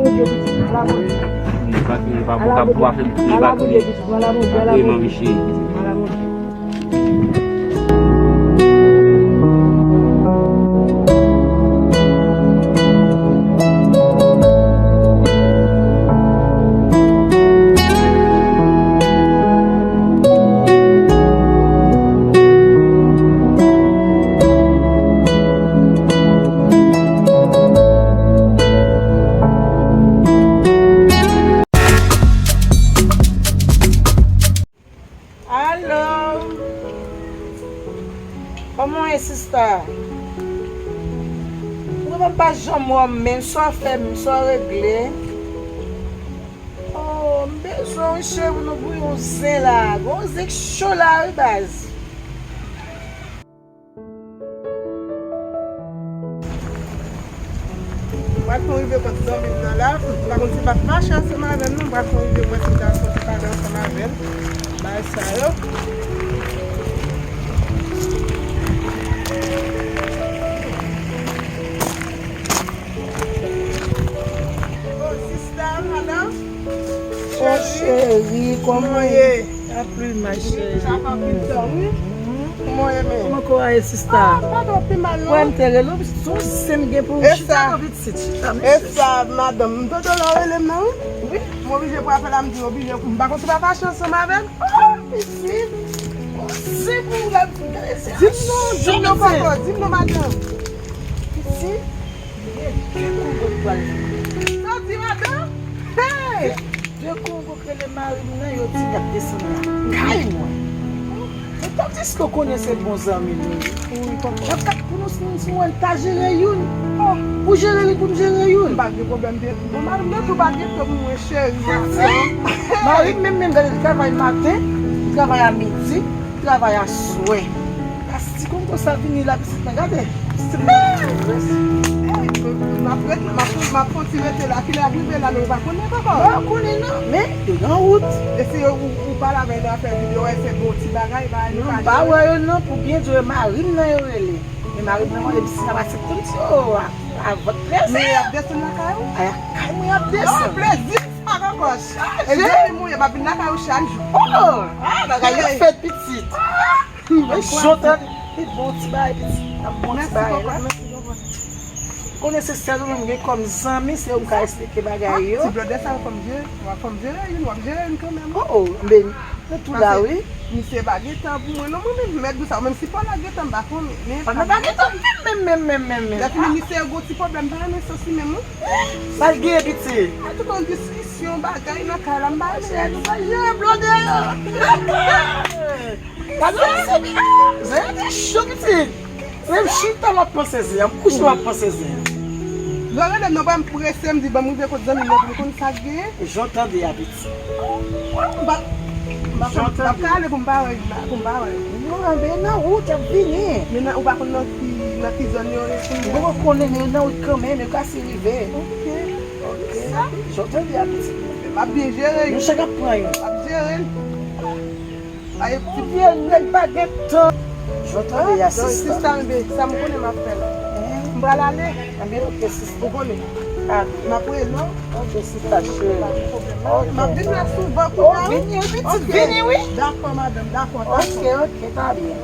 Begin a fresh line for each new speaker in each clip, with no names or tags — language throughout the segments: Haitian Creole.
bon Dieu, petit, à la bon Dieu.
Il va pouvoir faire
À la bon Dieu, petit, à la bon Dieu, à la bon Dieu.
Michel.
À la bon Dieu.
Allô? Comment est sister? Pourquoi pas jamais même soit fait, soit réglé? Oh, besoin chez vous nous bouillons zin là, bon zin chaud là base.
Pas qu'on arrive quand ça maintenant là, par contre c'est pas marcher ensemble avec nous, pas qu'on arrive moi c'est dans son pas ensemble avec. Bah ça yo. Oh sister, madame.
Oh chérie, comment est? A plus ma chérie.
Ça va bien oui. Comment est mais?
Comment quoi est sister?
Pas trop plus mal non.
Ouais, m'téré là, son sem gen pour
Et
chita
ça?
vite c'est chita.
Et ça madame, dodo là elle non? Oui. Moi obligé pour faire la me dire obligé pour pas qu'on pas marcher ensemble avec. Oh, ici.
C'est pour la
Dis-nous papa, dis-nous madame. Ici. Ça dit madame? Hey!
Je comprends que les maris nan yo ti ap descendre là. Kay moi. Mais tant dis que connaissez bons amis nous.
Oui, papa.
Je cap pour nous si on ta gérer une. Oh, pour gérer pour gérer une.
Pas de problème de. Bon madame, ne faut pas dire que moi chérie.
Marie même dans le travail matin, travail à midi, travail à soir. Si comme ça finit la petite regardez.
Ma continuité là, qui est arrivé là, nous ne connaissons pas.
On connaît non, mais de en route.
Et si vous parlez avec nous, faire vidéo, c'est beau petit bagage,
Non, pas ouais non pour bien jouer Marie nan yo relé. Mais Marie nan moi les petits ça va c'est tout ça à votre plaisir.
Mais il y a des gens là.
Aya kay moi a
Non,
descendre.
plaisir, ça va encore. Et je moi, il va venir là chaque jour.
Oh, bagay fait petite. J'entends des bons petits bail petit. Un bon petit bail là. Connaissez ça nous même comme amis, c'est on va expliquer bagay yo.
Tu dois descendre comme Dieu, comme Dieu, il va gérer quand même.
Oh, mais tout là oui.
Monsieur baguette pour moi, non, mais mettre ça, même si pas la guette en bas, mais.
On a baguette même.
La fille, c'est un gros petit problème, pas un souci même.
Malgré petit.
Tout en discussion, bagaille, dans caramba,
J'ai blondé. C'est chaud petit. Même chita m'a pensé, couche m'a pensé.
J'aurais de pas me presser, me dire, bah, moi, je vais vous donner une sac.
J'entends des habits.
J'entends parler pour me parler.
Non, mais non, où tu as venu?
Mais on va prendre notre zone.
Vous connaissez non quand même, mais quand c'est arrivé.
Ok.
J'entends des habits.
Ma bien géré.
Nous chacun prend une.
Ma géré. Aïe,
Tu viens de baguette. J'entends des assistants.
ça me connaît ma frère. On va aller. Vous connaissez.
Ah,
Ma frère, non?
ok, c'est ta chérie.
Ma vie là souvent
Oh,
pour
venez, petite, venez, oui.
D'accord, madame, d'accord.
Ok, está bien.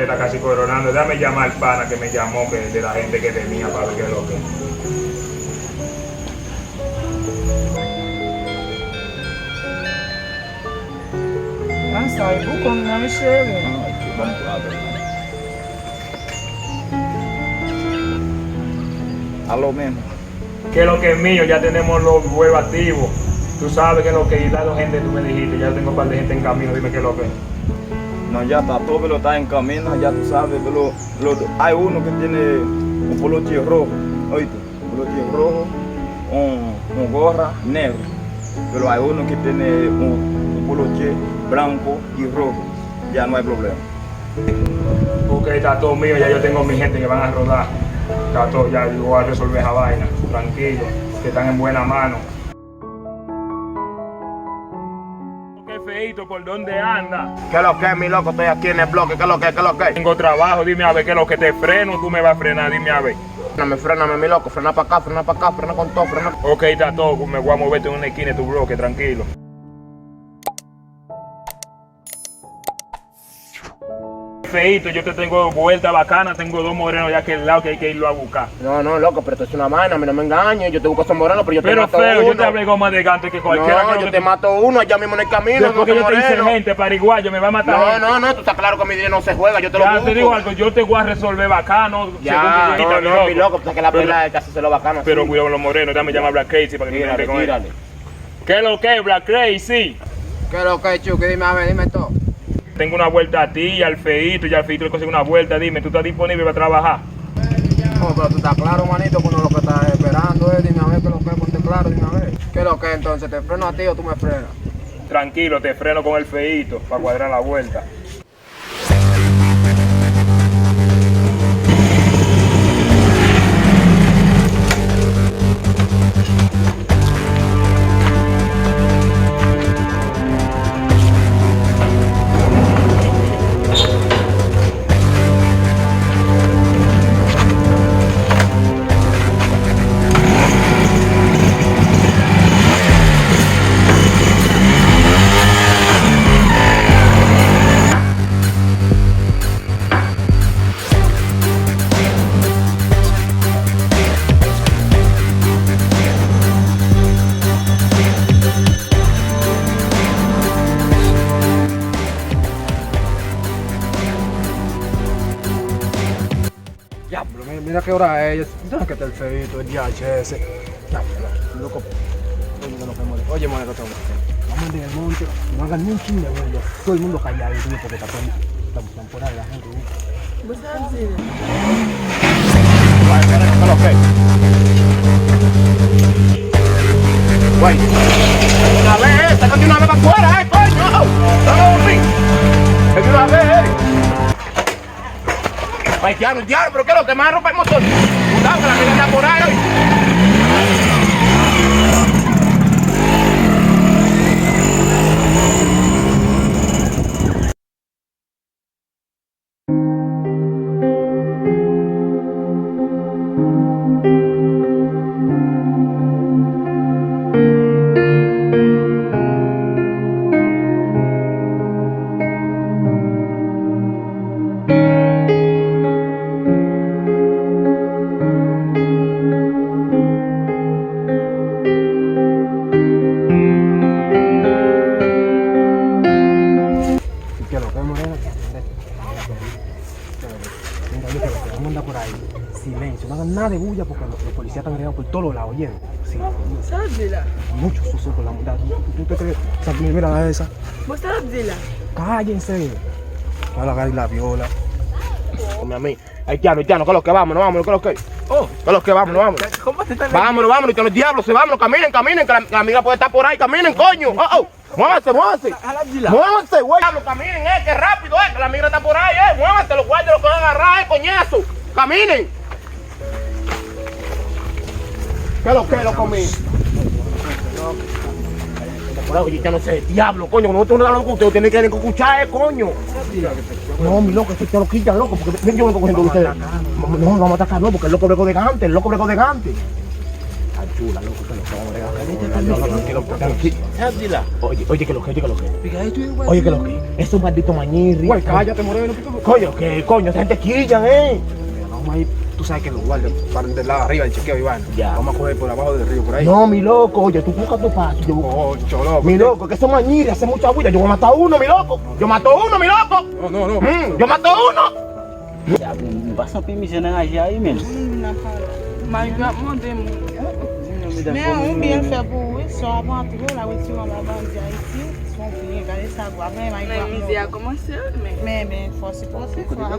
Está casi coronando. Déjame llamar al pana que me llamó de la gente que tenía para ver qué es lo que.
Ah, savez-vous comment me chérie?
Aló, men.
¿Qué es lo que es mío? Ya tenemos los huevos activos. Tú sabes que es lo que hay, la gente, tú me dijiste. Ya tengo un par de gente en camino. Dime qué es lo que es.
No, ya está, todo pero está en camino, ya tú sabes, pero hay uno que tiene un poloche rojo, oíste, un poloche rojo, un gorra negro, pero hay uno que tiene un poloche blanco y rojo, ya no hay problema.
Porque está todo mío, ya yo tengo mi gente que van a rodar. Está todo, ya yo voy a resolver esa vaina. Tranquilo, que están en buena mano. Qué feíto, ¿por dónde anda?
¿Qué es lo que es, mi loco? Estoy aquí en el bloque. ¿Qué es lo que es? ¿Qué es lo que es?
Tengo trabajo, dime a ver qué es lo que te freno, tú me vas a frenar, dime a ver.
Fréname, mi loco, frena para acá, frena con todo, frena.
Ok, está todo, me voy a moverte en una esquina de tu bloque, tranquilo. Feito, yo te tengo vuelta bacana, tengo 2 morenos ya que al lado que hay que irlo a buscar.
No, loco, pero esto es una vaina, a mí no me engañes, yo te busco esos morenos, pero yo te
Pero
mato
feo,
uno.
yo te hablé con más elegante que cualquiera.
No, yo te mato uno allá mismo en el camino.
Después que yo te hice
moreno.
gente pariguayo, me va a matar.
No, tú estás claro que mi dinero no se juega, yo te lo
Ya
busco.
te digo algo, yo te voy a resolver bacano.
Ya,
según que
no, mi loco, pues que la pelea es casi se lo bacano.
Pero
así.
cuidado con los morenos, déjame llamar a Black Crazy para que me entre con él.
Tírale.
¿Qué es lo que es, Black Crazy?
¿Qué es lo que es, Chucky? Dime, a ver, dime todo.
Tengo una vuelta a ti y al Feito le consigo una vuelta. Dime, ¿tú estás disponible para trabajar?
No, pero tú estás claro, manito, con lo que estás esperando, dime a ver qué es lo que es, ponte claro, dime a ver. ¿Qué es lo que es entonces? ¿Te freno a ti o tú me frenas?
Tranquilo, te freno con el Feito para cuadrar la vuelta.
Diablo, mira qué hora es. ¿Sabes que está el feito, el DHS? Diablo, loco. Oye, monero, vamos en el monte, no hagan ni un chingo de ruido. Todo el mundo callado, tío, porque está por ahí la gente.
¿Vos sabes decir?
Guay, espera, ¿qué es lo que es? Guay. Una vez, sácate una vez para afuera, coño. Dame un una vez, Haitiano, pero ¿qué es lo que más rompe el motor? Cuidado que la gente está por ahí hoy.
¿Qué lo que es, moreno? Vamos a andar por ahí. Silencio, no hagan nada de bulla porque los policías están regados por todos los lados, ¿oyendo? Sí,
¿Sabes?
muchos susurros con la mujer. ¿Tú te crees? O sea, mira esa.
¿Vos sabes?
Cállense. Que va a agarrar la viola.
Come a mí. Haitiano, ¿qué es lo que vámonos, ¿qué es lo que? ¿Qué es lo que vámonos?
¿Cómo te estás
Vámonos, y que los diablos se vámonos, caminen, que la amiga puede estar por ahí, caminen, coño. Muévanse. Muévanse, güey. Diablo, caminen, que rápido, que la amiga está por ahí, muévanse, los guardias los van a agarrar, coñazo. Caminen. ¿Qué es lo que, loco mío? Por ahí, oye, ya no sé, diablo, coño, nosotros no hablamos con ustedes, tienen que escuchar, coño. No, mi loco, esto te lo quitan, loco, porque ven yo vengo cogiendo de ustedes. No, vamos a atacar, no, porque el loco bregó de gante, Ay, chula, loco, que lo que vamos a bregar. Tranquilo. Oye, que lo que. Oye, que lo que. Esos malditos mañirri.
Güey, cállate, moreno.
Coño, esa gente quillan,
Vamos a ir, tú sabes que los guardias paran del lado arriba del chequeo, Iván.
Ya.
Vamos a coger por abajo del río, por ahí.
No, mi loco, oye, tú buscas tu paso, yo busco.
Ocho, loco.
Mi loco, que esos mañirri hacen mucha bulla, yo voy a matar a uno, mi loco. Yo mato a uno, mi loco.
No.
Yo mato a uno.
Basta permission nga siya email.
Mas mais on bien fait pour oui, soit avant tout la voiture on va dire ici, son client regarder ça quoi mais il dit à commencer mais faut se passer faut avant.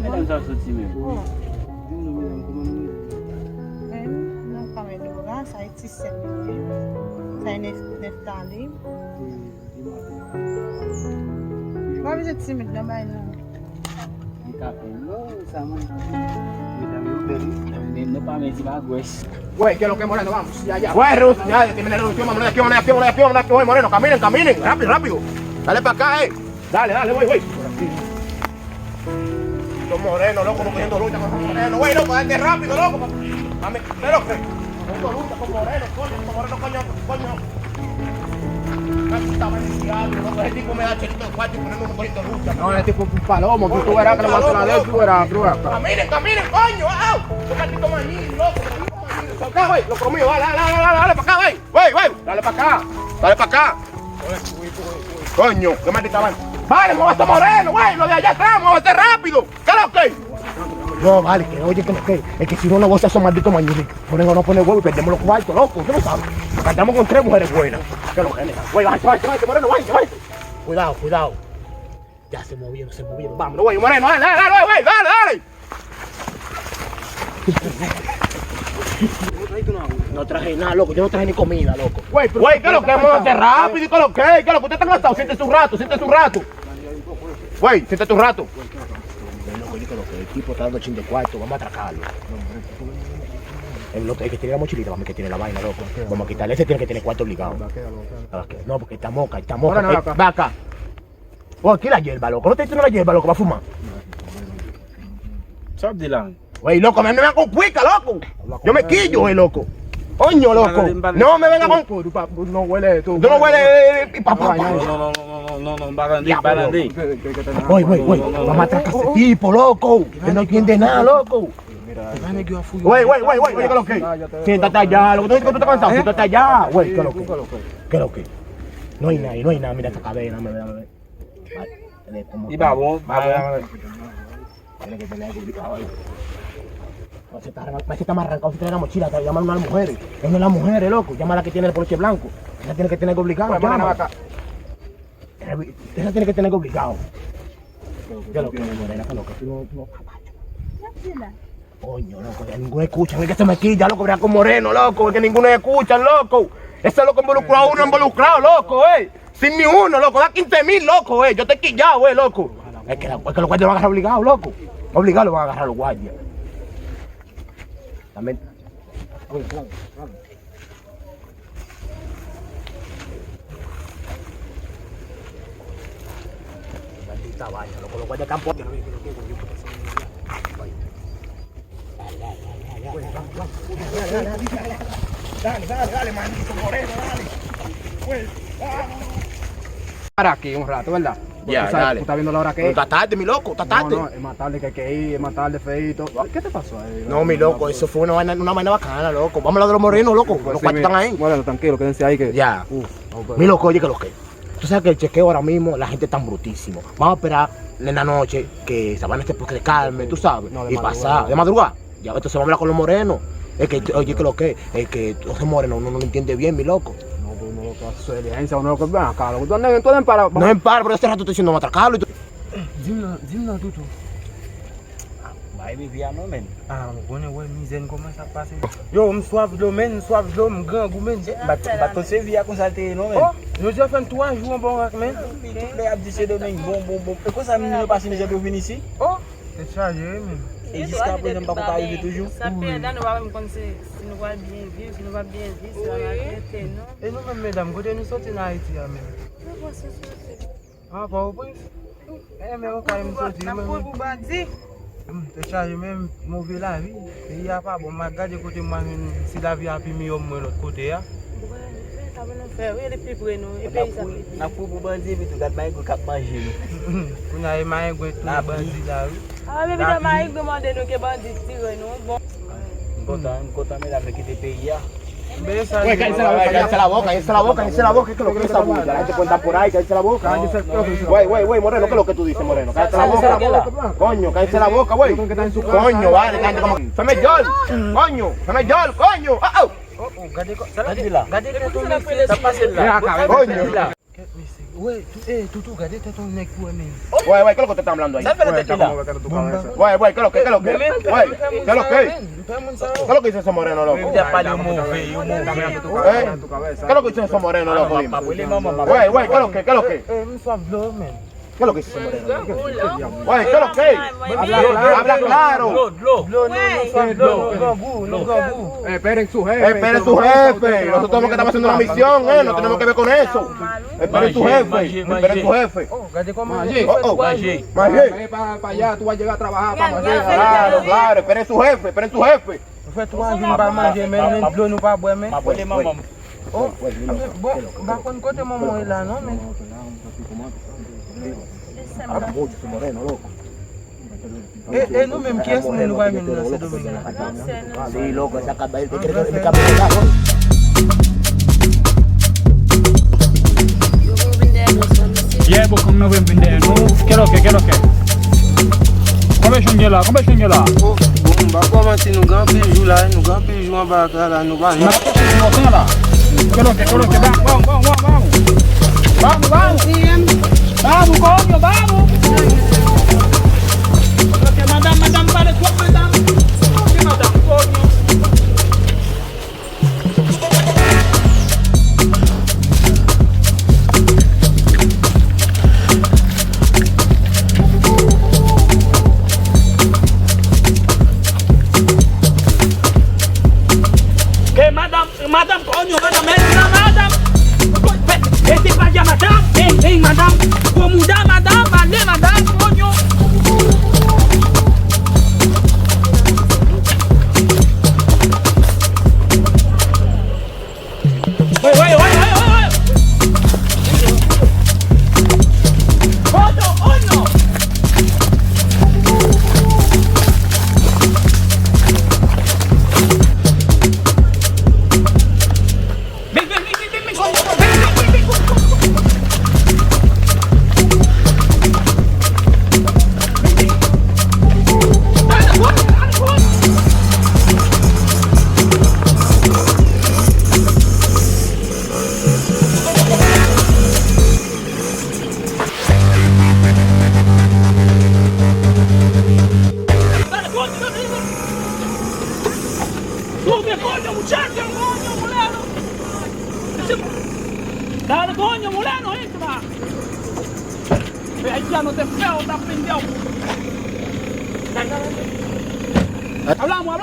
Non pas mais de ça a été 7 minutes. Ça est 9 temps libre. Moi vous êtes timide là bas non.
Güey, ¿qué es lo que es, Moreno? Vamos, ya. Güey, Rus, ya, tiene la revolución, vámonos de aquí, güey, Moreno, caminen, rápido. Dale para acá, Dale, güey. Los morenos, loco, no cogiendo lucha con los morenos, güey, loco, dale rápido, loco. Mami, pero que. Con lucha, con Moreno, coño. Ese tipo me da chelito de cuarto y ponemos un poquito de lucha.
No, ese tipo es un palomo. Tú verás que le va a hacer la ley, tú verás,
Caminen, coño. ¡Au! Un maldito maní, loco. Acá, güey, loco mío, dale para acá, güey. Dale para acá. Coño, qué maldita vaina. Vale, muévete Moreno, güey, lo de allá atrás, muévete rápido. ¿Qué es lo que? No, vale, que oye, que lo que es que si no goza esos malditos mañitos, ponen o no ponen huevo y perdemos los cuartos, loco, ¿qué no sabes? Cantamos con 3 mujeres buenas. ¿Qué es lo que es? Güey, váyate, Moreno, váyate. Cuidado. Ya se movieron. Vámonos, güey, Moreno, dale. No traje nada, loco, yo no traje ni comida, loco. Güey, ¿qué es lo que? Muévete rápido, ¿qué es lo que? Usted está cansado, siéntese un rato. Güey, siéntate un rato. Loco, yo creo que el tipo está dando chin de cuarto, vamos a atracarlo. El que tiene la mochilita, vamos, que tiene la vaina, loco. Vamos a quitarle, ese tiene que tener cuarto obligado. No, porque está moca. Va acá. Oh, aquí la hierba, loco. ¿No te dicen la hierba, loco? Va a fumar.
¿Sabes, Dylan?
Güey, loco, me venga con cuica, loco. Yo me quillo, güey, loco. Coño, loco. No me venga con...
No huele tú.
Tú no hueles...
No, balandí.
Güey, vamos a atracar a ese tipo, loco. Que no entiende nada, loco. Güey, ¿qué es lo que? Siéntate allá, loco. ¿Tú estás cansado? Siéntate allá. Güey, ¿qué es lo que? No hay nada, mira esta cadena, me ve.
Y vamos.
Tiene que tener complicado ahí. Parece que está más arrancado si tiene la mochila, te llaman a una mujer. Es una de las mujeres, loco. Llama a la que tiene el poloche blanco. Esa tiene que tener obligado. Esa tiene que tener obligado. ¿Qué es lo que es, Morena? ¿Qué es lo que tú no coño, loco, ya ninguno escucha. Es que se me quilla, loco, verá con Moreno, loco. Es que ninguno escucha, loco. Ese loco involucrado, uno involucrado, loco, Sin ni uno, loco. Da 15,000, loco, Yo te he quillado, loco. Es que los guardias lo van a agarrar obligado, loco. Obligado lo van a agarrar los guardias. También. Maldita vaina, loco, los guardias campo. Dale, maldito Moreno, dale.
Para aquí un rato, ¿verdad?
Ya,
¿Tú estás viendo la hora que es?
Está tarde, mi loco, está tarde.
No, es más tarde que hay que ir, es más tarde, feito. ¿Qué te pasó ahí?
No, mi loco, eso fue una vaina bacana, loco. Vamos a hablar de los morenos, loco. Los cuartos están ahí.
Bueno, tranquilo, quédense ahí que...
Ya. Mi loco, oye, que lo que. Tú sabes que el chequeo ahora mismo, la gente está brutísimo. Vamos a esperar en la noche que se van a este porque calme, tú sabes.
No, de
y
madrugada.
pasar. De madrugada. Ya, entonces vamos a hablar con los morenos. Es que, oye, que lo que. Es que ese moreno uno no lo entiende bien, mi loco.
No, pues no lo que hace su diligencia, uno lo que... Ven acá, loco. Tú andas en para...
No es par, pero este rato estoy diciendo vamos a atracarlo y tú.
Dime tú.
Vai vivia non men.
Ah, mwen wè mizen koman sa pase. Yo, m swaf do men, m gang men.
Bato se via kon sa te non men.
Oh, yo jè fèm 3 jou an bon rak men.
Tout le ap dise de men, bon. E kon sa mi nou pase deja do vin ici?
Oh, te chaje men.
E jiska prezèm pa kon pa arrive toujou?
Sa perda nou va mèm kon se si nou va bien viv, si nou va bien viv, si nou va rete, non?
E nou men medam, kote nou soti nan Haiti ya men.
Nou va se soti.
Ah, pa ou pwis? E men ou kare m soti
Nan pou pou bandi.
Te chaje men mouve la vi. E ya pa bon, ma gade kote man si la vi api mi yon mwen lot kote ya.
Sa vè nou fè, wè de pi pre nou, e pe yi sa pi.
Na pou bandi bitou kat may go kap manje nou.
Kou na e mayen gwen tou bandi la vi.
Ah, mè bitan ma yik demande nou ke bandi tire nou, bon.
Mkota me la me kite peyi ya.
Be sa
Güey, cállense la boca, que es lo que es esa bulla. La gente cuenta por ahí, cállense la boca. Güey, Moreno, ¿qué es lo que tú dices, Moreno? Cállense la boca. Coño, cállense la boca, güey. Coño, vale, cállate como. Feme Yol, coño.
Gade ke ton nek sa pase la.
Coño.
Wey, tutu gade ke ton nek pou men.
Güey, ¿qué es lo que te están hablando ahí? Güey, ¿qué es lo que? ¿Qué es lo que? ¿Qué es lo que dice ese Moreno, loco?
Ya pa yo mouve.
¿Qué es lo que dice ese Moreno, loco? Dime. Güey, ¿qué es lo que? ¿Qué es lo que?
M swaf do men.
¿Qué es lo que dice ese Moreno? Güey, ¿qué es lo que? Habla claro.
No gabu.
Esperen su jefe.
Esperen su jefe. Nosotros tenemos que estar haciendo una misión, no tenemos que ver con eso. Esperen su jefe.
Oh, gade koman.
Magie.
Magie.
Ve para allá, tú vas a llegar a trabajar para
Claro. Esperen su jefe.
Fait 3 jours pas manger, mais nous de l'eau nous pas boire mais. Oh, bon, par contre côté maman est là non mais. Et nous-mêmes, qui est-ce que nous va venir dans ce domaine-là?
Sí, loco, esa cabeza, ¿te crees que me cambie de carro?
Yeah, but come over in there. No, get okay. Come là.
Oh, bon, bah commencer nous grand jour là, nous grand jour en bas là, nous va.
Get okay. Vamos. Vamos, coño, vamos. Madame, pas de quoi, madame. Madame, coño. Madame, coño, madame. Este para allá, madame. Ven, madame. Como da, madame, vale, madame, coño. Oye. Coño. Dale, coño, mulano, entra. Ve ahí ya no te feo, estás pendejo. Hablamos.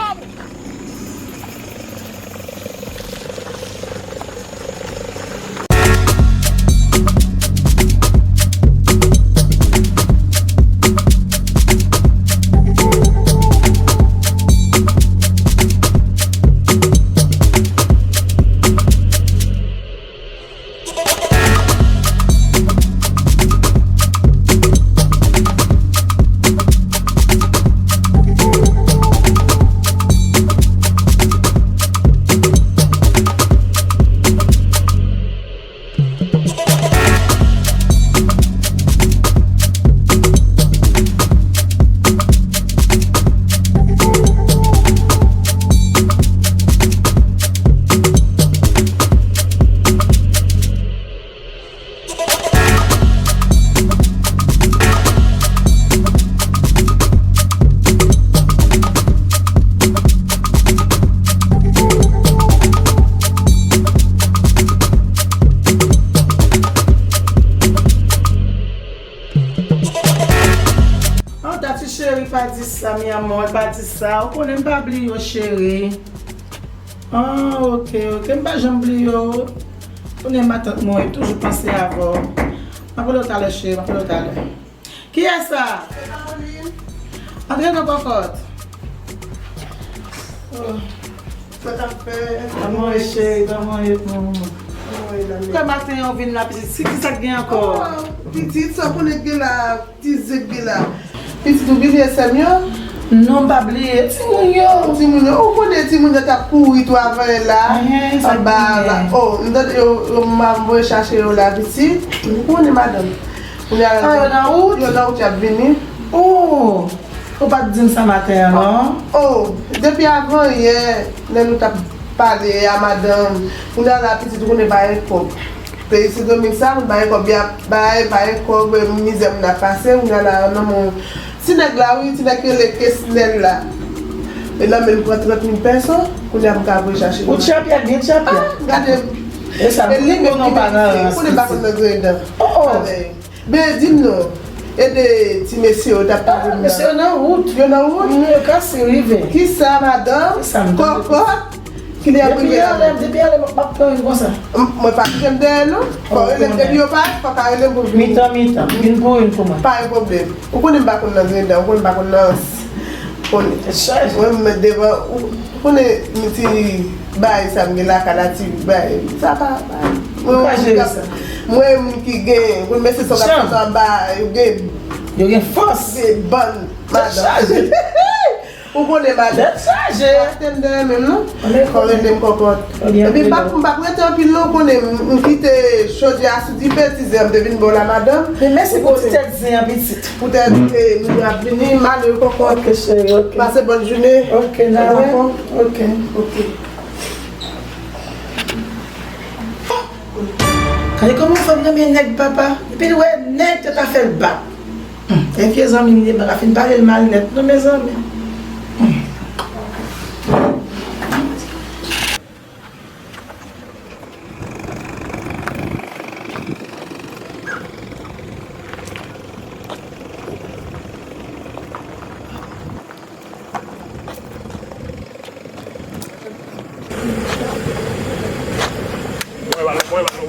Pas dit ça, mi amor, pas dit ça. On connaît pas oublier, chérie. Ah, ok. M'pas jamais oublier. On est ma tante, moi, toujours penser avant. Ma pour l'autre chérie, ma pour l'autre. Qui est ça? André dans cocotte. Ça t'a fait. Maman, chérie, maman, maman. Quand matin on vient la petite, c'est qui ça vient encore?
Petite, ça pour les gars là, petite là. Petite, tu viens c'est mieux?
Non, pas oublier.
Timounio, on connaît Timounio qui a couru toi avant là.
Ça va.
Oh, on m'a chercher la petite. On est madame. On est
en route.
On est en route, tu as venu.
Oh, faut pas te dire ça matin, non?
Oh, depuis avant hier, nous t'avons parlé à madame. On a la petite, on est pas un couple. C'est comme ça, on va bien, on misère, on a passé, on a la non. Si nèg là oui, si nèg les questionnaires là. Et là même pour 30 000 personnes, on a pas chercher.
Ou champion, bien champion.
Regardez.
Et ça non pas là.
On est pas comme le
Oh.
Ben dis-nous. Et des petits messieurs t'a pas venu.
Monsieur en route,
yo en route.
Il casse rive.
Qui ça madame? Coco. Qui est arrivé là?
Depuis elle pas comme ça.
Moi pas j'aime d'elle non. Bon, elle est pas elle est pour
mi-temps, une pour moi.
Pas un problème. On connaît pas qu'on dans on connaît pas qu'on Mwen mwen devan, konen mwen ti bayi sa mwen la kalati bayi. Sa pa bayi. Mwen mwen ki gen, mwen mwen se son kapatan bayi,
Yo gen fos.
gen ban, madam. Ou konen madam? Aten de men nou? Konen dem kokot. Ebi bak mwen te anpil nou konen mwen kite chodye asu di petize am devin bon la madam.
Men se pou ti tel zi an bitit.
Pou te mwen ap vini, man yo kokot.
Ok chéri, ok.
Pase bonne journée.
Ok, nan wè. Ok. Kade koman fòm nan men nèk papa? Epi wè nèk te ta fèl bak. E fye zanmi mine baka fin pale l mal net nou me zanmi.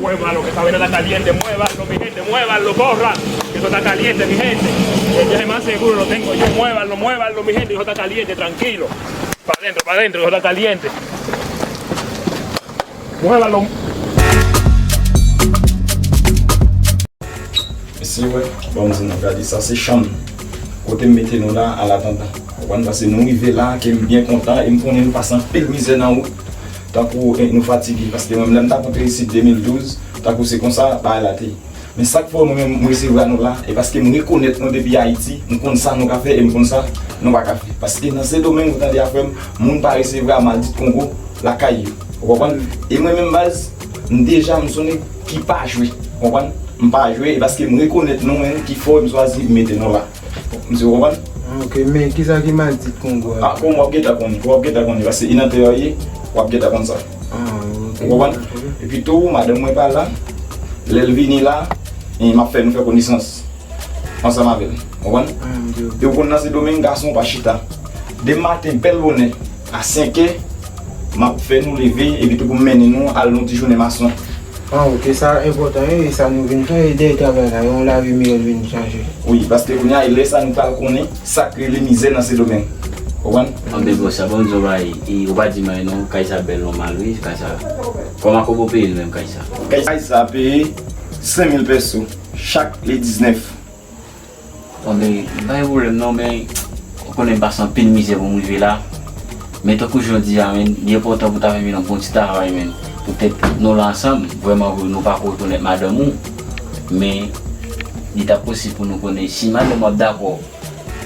Muévanlo, que esta vaina está caliente, muévanlo, mi gente, muévanlo, corran, que esto está caliente, mi gente. El viaje más seguro lo tengo yo, muévanlo, mi gente, que esto está caliente, tranquilo. Para adentro, que esto está caliente. Muévanlo.
Ici, ouais, bon, nous regardons ça, c'est chambre. Côté mettez nous là à l'attente. Parce que nous arrivons là, qui est bien content, et nous prenons passer un peu de misère dans nous. Tant qu'on nous fatigue, parce que moi-même, je suis ici en 2012, tant que c'est comme ça, bah, la télé. Mais chaque fois, moi-même, je suis nous là, et parce que nous reconnaissons depuis Haïti, nous connaissons ça, nous avons fait, et nous connaissons ça, nous n'avons pas fait. Parce que dans ce domaine, vous avez fait, nous ne pas recevoir à Maldit Congo, la caille. Vous comprenez? Et moi-même, base, déjà, je suis qui pas jouer. Vous comprenez? Je ne pas jouer, parce que nous reconnaissons nous-mêmes qu'il faut nous choisir de mettre nous là. Vous comprenez?
Ok, mais qui ça qui m'a dit Congo?
Ah, comme on va get à parce que l'intérieur, on va get à comme ça. Vous comprenez? Et puis tout, madame moi pas là, elle vient là, et il m'a fait nous faire connaissance. Ensemble avec elle. Vous comprenez? Et vous connaissez ce domaine, garçon, pas chita. Dès matin, belle bonne, à 5 h, m'a fait nous lever et puis tout pour mener nous à l'autre journée maçon.
Ah ok, ça important et ça nous vient faire aider travail là, on l'a vu mieux venir changer.
Oui, parce que on a laissé ça nous pas connaître, ça crée les misères dans ce domaine. Vous comprenez?
On peut ça bon travail et on va dire mais non, Kaisa belle normal oui, Kaisa. Comment qu'on peut payer même Kaisa?
Kaisa paye 5000 pesos chaque les 19.
On est pas de problème non mais on connaît pas sans peine misère pour vivre là. Mais tant qu'aujourd'hui, il est important pour ta famille un bon petit travail même. Peut-être nous l'ensemble, vraiment nous pas connaître madame mais il est possible pour nous connaître si madame est d'accord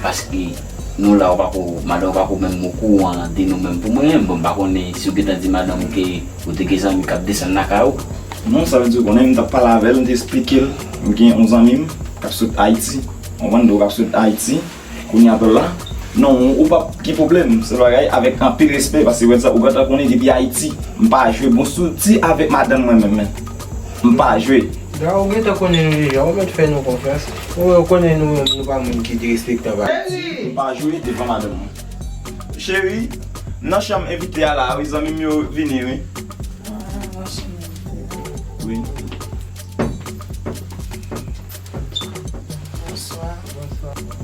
parce que nous là on va madame va même beaucoup en nous même pour moi bon pas connaître si vous dit madame que vous êtes des amis qui descendent na cao.
Non, ça veut dire qu'on aime parler avec elle, d'expliquer qu'il y a 11 amis qui sont Haïti, on va nous sur Haïti, qu'on y a là. Non, ou pas qui problème, c'est vrai avec un peu de respect parce que ça, on va qu'on est depuis Haïti, on pas jouer bon soutien avec madame moi-même. On pas jouer.
Là, on est connaît nous déjà, on va faire nos confiance. On connaît nous pas monde qui te respecte pas.
On pas jouer devant madame. Chérie, nous sommes invités à la, les amis mieux venir. Oui.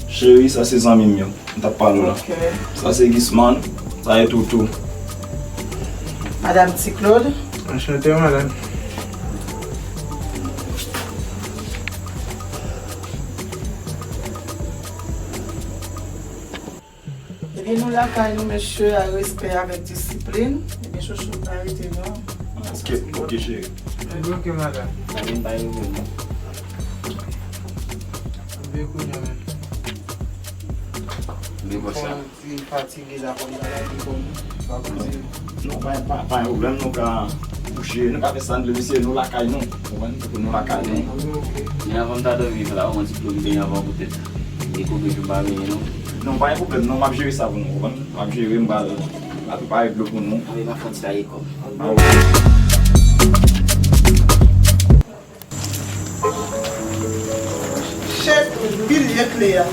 Chérie, ça c'est amis mieux. On t'a parlé là. Ça c'est Gisman, ça est tout.
Madame T-Claude.
Enchanté madame.
Eh bien nous là quand nous monsieur à respect avec discipline, eh bien chouchou arrêtez non.
Ok chérie.
Ok madame. Fatigué là comme
non, pas un problème, nous avons couché, nous avons fait ça, monsieur, nous la caille, nous la caille.
Mais avant de vivre là, on dit que bien avant peut-être. Et qu'on peut pas bien, non?
Non, pas un problème, non, on va gérer ça pour nous, on va gérer, on va préparer le pour nous.
Avec ma femme, c'est à l'école.
Chef, billet clair.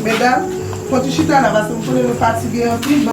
Mesdames, quand tu chita là, parce que vous pouvez me fatiguer un peu.